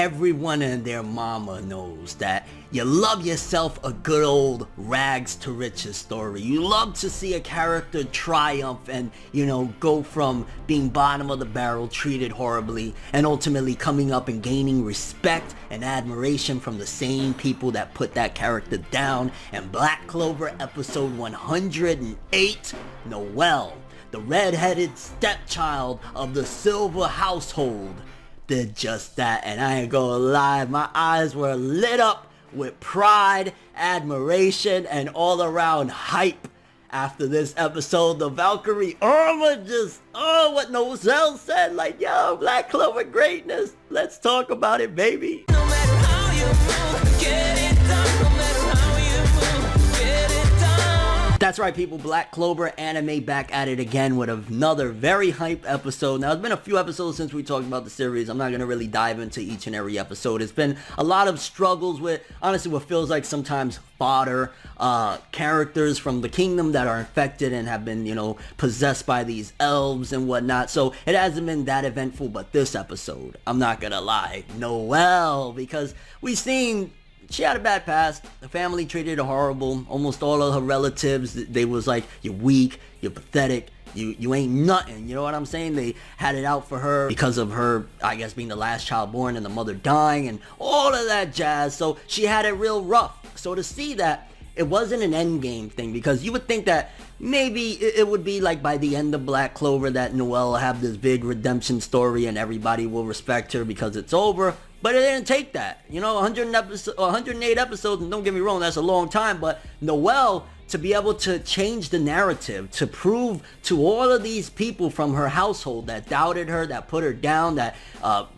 everyone and their mama knows that you love yourself a good old rags to riches story. You love to see a character triumph and, go from being bottom of the barrel, treated horribly, and ultimately coming up and gaining respect and admiration from the same people that put that character down. And Black Clover episode 108, Noelle, the red-headed stepchild of the Silver household, did just that. And I ain't gonna lie, my eyes were lit up with pride, admiration, and all around hype after this episode. The Valkyrie armor just, what Nozel said, like, yo, Black Clover greatness, let's talk about it, baby. No matter how you move, get it done. No matter how you move, get it done. That's right, people. Black Clover anime back at it again with another very hype episode. Now, it's been a few episodes since we talked about the series. I'm not going to really dive into each and every episode. It's been a lot of struggles with, honestly, what feels like sometimes fodder, characters from the kingdom that are infected and have been, possessed by these elves and whatnot. So it hasn't been that eventful, but this episode, I'm not going to lie, Noelle, because we've seen she had a bad past. The family treated her horrible. Almost all of her relatives, they was like, you're weak, you're pathetic, you ain't nothing. You know what I'm saying? They had it out for her because of her, I guess, being the last child born and the mother dying and all of that jazz. So she had it real rough. So to see that it wasn't an end game thing, because you would think that maybe it would be like by the end of Black Clover that Noelle will have this big redemption story and everybody will respect her because it's over. But it didn't take that. 108 episodes, and don't get me wrong, that's a long time, but Noelle, to be able to change the narrative, to prove to all of these people from her household that doubted her, that put her down, that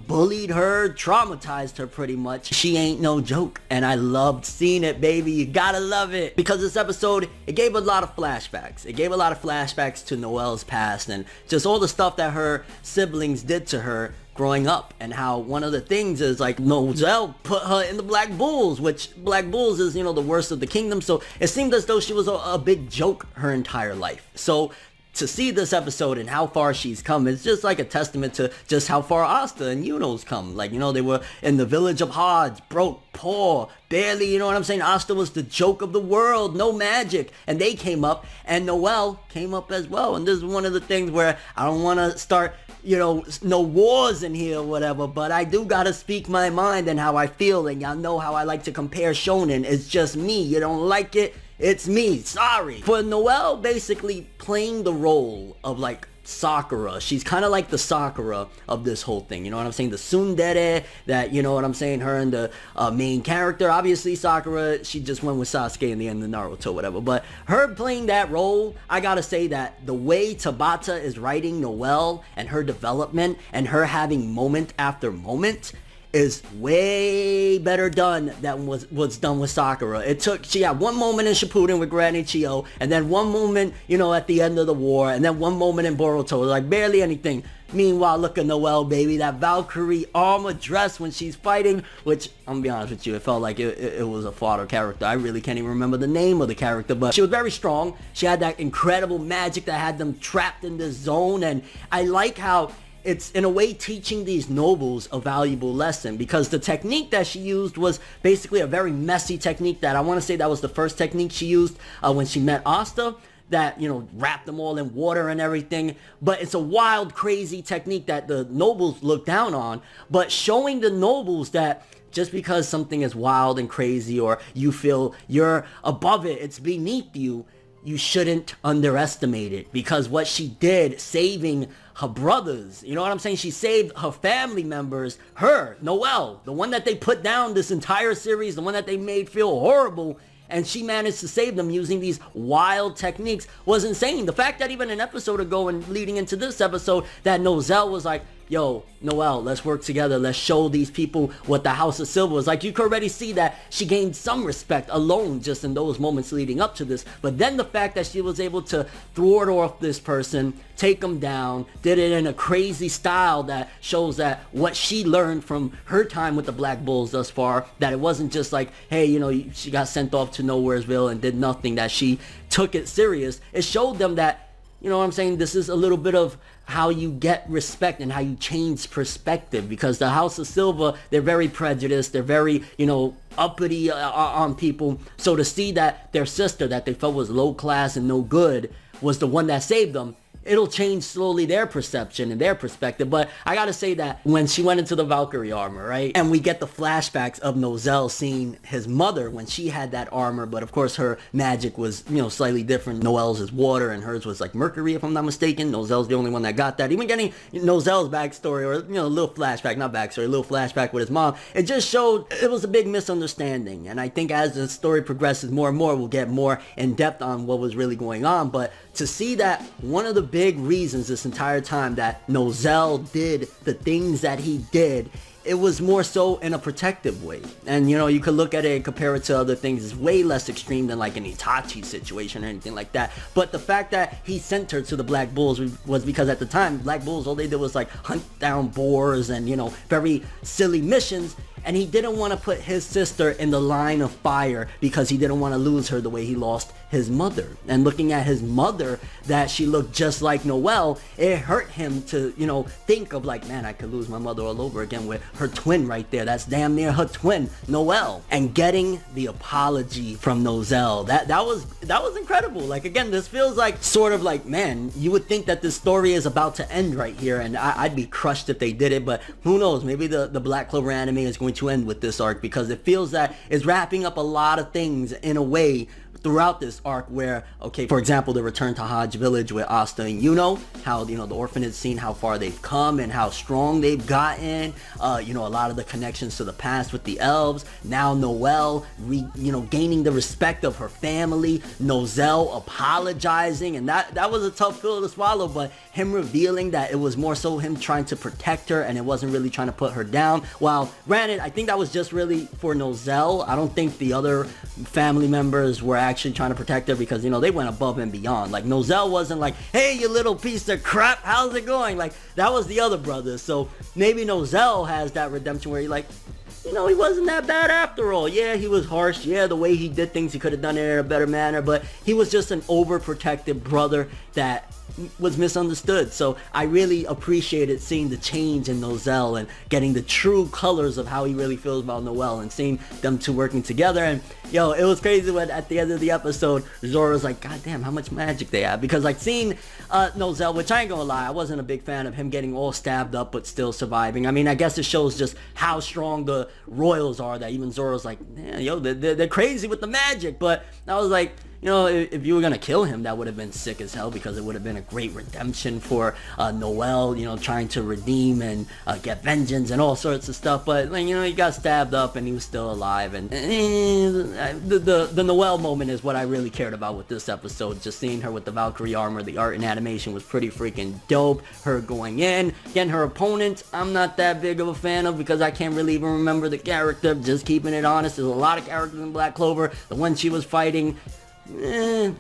bullied her, traumatized her pretty much, she ain't no joke. And I loved seeing it, baby. You gotta love it. Because this episode, it gave a lot of flashbacks. It gave a lot of flashbacks to Noelle's past and just all the stuff that her siblings did to her growing up, and how one of the things is like Nozel put her in the Black Bulls, which Black Bulls is, the worst of the kingdom. So it seemed as though she was a big joke her entire life. So to see this episode and how far she's come, it's just like a testament to just how far Asta and Yuno's come. Like, they were in the village of Hodge, broke, poor, barely, you know what I'm saying? Asta was the joke of the world, no magic. And they came up, and Noelle came up as well. And this is one of the things where I don't want to start, no wars in here or whatever, but I do gotta speak my mind and how I feel, and y'all know how I like to compare shonen. It's just me. You don't like it? It's me. Sorry. For Noelle basically playing the role of like SAKURA. She's kind of like the SAKURA of this whole thing. You know what I'm saying? The tsundere that, you know what I'm saying, her and the main character. Obviously, SAKURA, she just went with Sasuke in the end of Naruto, whatever. But her playing that role, I gotta say that the way Tabata is writing Noelle and her development and her having moment after moment is way better done than was done with SAKURA. She had one moment in Shippuden with Granny Chiyo, and then one moment, at the end of the war, and then one moment in Boruto, like barely anything. Meanwhile, look at Noelle, baby, that Valkyrie armor dress when she's fighting, which, I'm gonna be honest with you, it felt like it was a fodder character. I really can't even remember the name of the character, but she was very strong. She had that incredible magic that had them trapped in this zone, and I like how it's in a way teaching these nobles a valuable lesson, because the technique that she used was basically a very messy technique that I want to say that was the first technique she used when she met Asta, that, wrapped them all in water and everything. But it's a wild, crazy technique that the nobles look down on, but showing the nobles that just because something is wild and crazy, or you feel you're above it, it's beneath you, you shouldn't underestimate it. Because what she did, saving her brothers, you know what I'm saying? She saved her family members, her, Noelle, the one that they put down this entire series, the one that they made feel horrible, and she managed to save them using these wild techniques was insane. The fact that even an episode ago and leading into this episode that Nozel was like, yo, Noelle, let's work together. Let's show these people what the House of Silver is. Like, you could already see that she gained some respect alone just in those moments leading up to this. But then the fact that she was able to thwart off this person, take him down, did it in a crazy style that shows that what she learned from her time with the Black Bulls thus far, that it wasn't just like, hey, she got sent off to Nowheresville and did nothing, that she took it serious. It showed them that you know what I'm saying, this is a little bit of how you get respect and how you change perspective, because the House of Silver, they're very prejudiced, they're very, you know, uppity on people. So to see that their sister that they felt was low class and no good was the one that saved them, it'll change slowly their perception and their perspective. But I gotta say that when she went into the Valkyrie armor, right, and we get the flashbacks of Nozel seeing his mother when she had that armor, but of course her magic was, you know, slightly different. Noelle's is water and hers was like mercury, if I'm not mistaken. Nozel's the only one that got that. Even getting Nozel's backstory, or, you know, a little flashback, not backstory, a little flashback with his mom, it just showed it was a big misunderstanding. And I think as the story progresses more and more, we'll get more in depth on what was really going on. But to see that one of the big reasons this entire time that Nozel did the things that he did, it was more so in a protective way. And, you know, you could look at it and compare it to other things. It's way less extreme than like an Itachi situation or anything like that. But the fact that he sent her to the Black Bulls was because at the time, Black Bulls, all they did was like hunt down boars and, you know, very silly missions. And he didn't want to put his sister in the line of fire because he didn't want to lose her the way he lost his mother. And looking at his mother, that she looked just like Noelle, it hurt him to, you know, think of like, man, I could lose my mother all over again with her twin right there. That's damn near her twin, Noelle. And getting the apology from Nozel, that was incredible. Like, again, this feels like sort of like, man, you would think that this story is about to end right here, and I'd be crushed if they did it. But who knows? Maybe the Black Clover anime is going to end with this arc, because it feels that it's wrapping up a lot of things in a way throughout this arc where, okay, for example, the return to Hodge Village with Asta and Yuno, how, you know, the orphanage scene, how far they've come and how strong they've gotten, you know, a lot of the connections to the past with the elves, now Noelle, you know, gaining the respect of her family, Nozel apologizing, and that was a tough pill to swallow, but him revealing that it was more so him trying to protect her and it wasn't really trying to put her down. While granted, I think that was just really for Nozel. I don't think the other family members were actually trying to protect her, because, you know, they went above and beyond. Like, Nozel wasn't like, hey, you little piece of crap, how's it going? Like, that was the other brothers. So maybe Nozel has that redemption where he like, you know, he wasn't that bad after all. Yeah, he was harsh. Yeah, the way he did things, he could have done it in a better manner, but he was just an overprotective brother that was misunderstood. So I really appreciated seeing the change in Nozel and getting the true colors of how he really feels about Noelle, and seeing them two working together. And yo, it was crazy when at the end of the episode, Zoro's like, god damn, how much magic they have. Because like seeing Nozel, which I ain't gonna lie, I wasn't a big fan of him getting all stabbed up but still surviving. I mean, I guess it shows just how strong the royals are, that even Zoro's like, man, yo, they're crazy with the magic. But I was like, you know, if you were gonna kill him, that would have been sick as hell, because it would have been a great redemption for Noelle, you know, trying to redeem and get vengeance and all sorts of stuff. But like, you know, he got stabbed up and he was still alive, and the Noelle moment is what I really cared about with this episode. Just seeing her with the Valkyrie armor, the art and animation was pretty freaking dope. Her going in, again, her opponent, I'm not that big of a fan of, because I can't really even remember the character. Just keeping it honest, there's a lot of characters in Black Clover. The one she was fighting,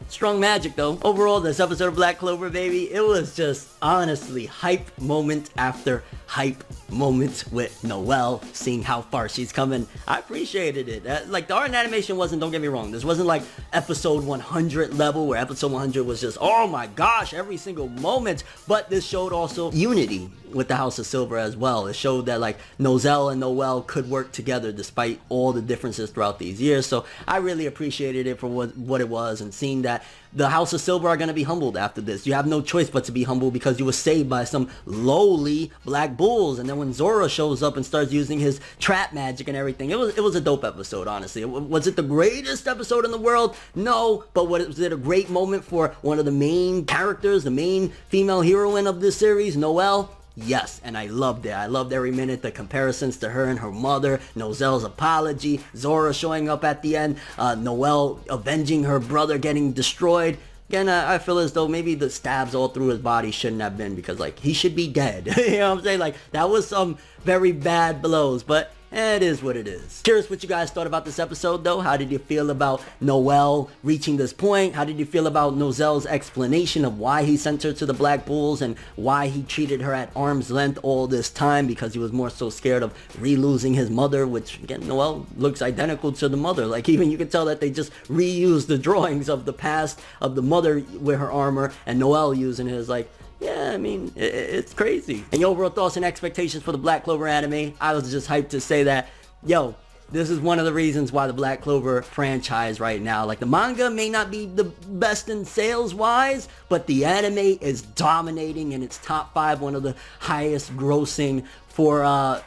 strong magic though. Overall, this episode of Black Clover, baby, it was just honestly hype moment after hype moment with Noelle, seeing how far she's coming. I appreciated it. Like, the art and animation wasn't, don't get me wrong, this wasn't like episode 100 level, where episode 100 was just, oh my gosh, every single moment. But this showed also unity with the House of Silver as well. It showed that like Nozel and Noelle could work together despite all the differences throughout these years. So I really appreciated it for what it was, and seeing that the House of Silver are going to be humbled after this. You have no choice but to be humble, because you were saved by some lowly Black Bulls. And then when Zoro shows up and starts using his trap magic and everything, it was a dope episode, honestly. Was it the greatest episode in the world? No, but was it a great moment for one of the main characters, the main female heroine of this series, Noelle? Yes, and I loved it. I loved every minute, the comparisons to her and her mother, Nozel's apology, Zoro showing up at the end, Noelle avenging her brother getting destroyed. Again, I feel as though maybe the stabs all through his body shouldn't have been, because like, he should be dead. You know what I'm saying? Like, that was some very bad blows. But it is what it is. Curious what you guys thought about this episode though. How did you feel about Noelle reaching this point? How did you feel about Nozel's explanation of why he sent her to the Black Bulls and why he treated her at arm's length all this time, because he was more so scared of re-losing his mother, which again, Noelle looks identical to the mother. Like, even you can tell that they just reused the drawings of the past of the mother with her armor and Noelle using his. Like, yeah, I mean, it's crazy. And your overall thoughts and expectations for the Black Clover anime? I was just hyped to say that, yo, this is one of the reasons why the Black Clover franchise right now, like, the manga may not be the best in sales wise, but the anime is dominating in its top 5, one of the highest grossing for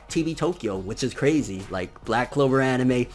TV Tokyo, which is crazy. Like, Black Clover anime,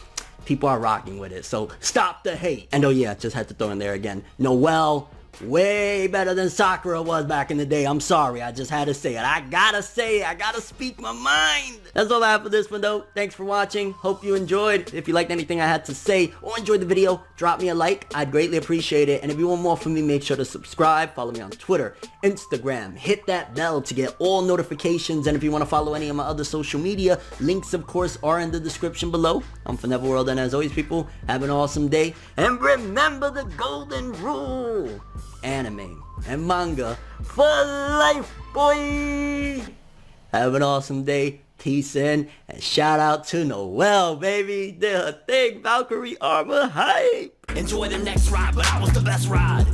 people are rocking with it, so stop the hate. And oh yeah, just had to throw in there again, Noelle, way better than Sakura was back in the day. I'm sorry, I just had to say it. I gotta say it. I gotta speak my mind. That's all I have for this one though. Thanks for watching. Hope you enjoyed. If you liked anything I had to say or enjoyed the video, drop me a like. I'd greatly appreciate it. And if you want more from me, make sure to subscribe. Follow me on Twitter, Instagram. Hit that bell to get all notifications. And if you want to follow any of my other social media, links of course are in the description below. I'm ForneverWorld, and as always people, have an awesome day. And remember the golden rule. Anime and manga for life, boy. Have an awesome day. Peace in, and shout out to Noelle, baby. Did her thing. Valkyrie armor hype. Enjoy the next ride, but I was the best ride.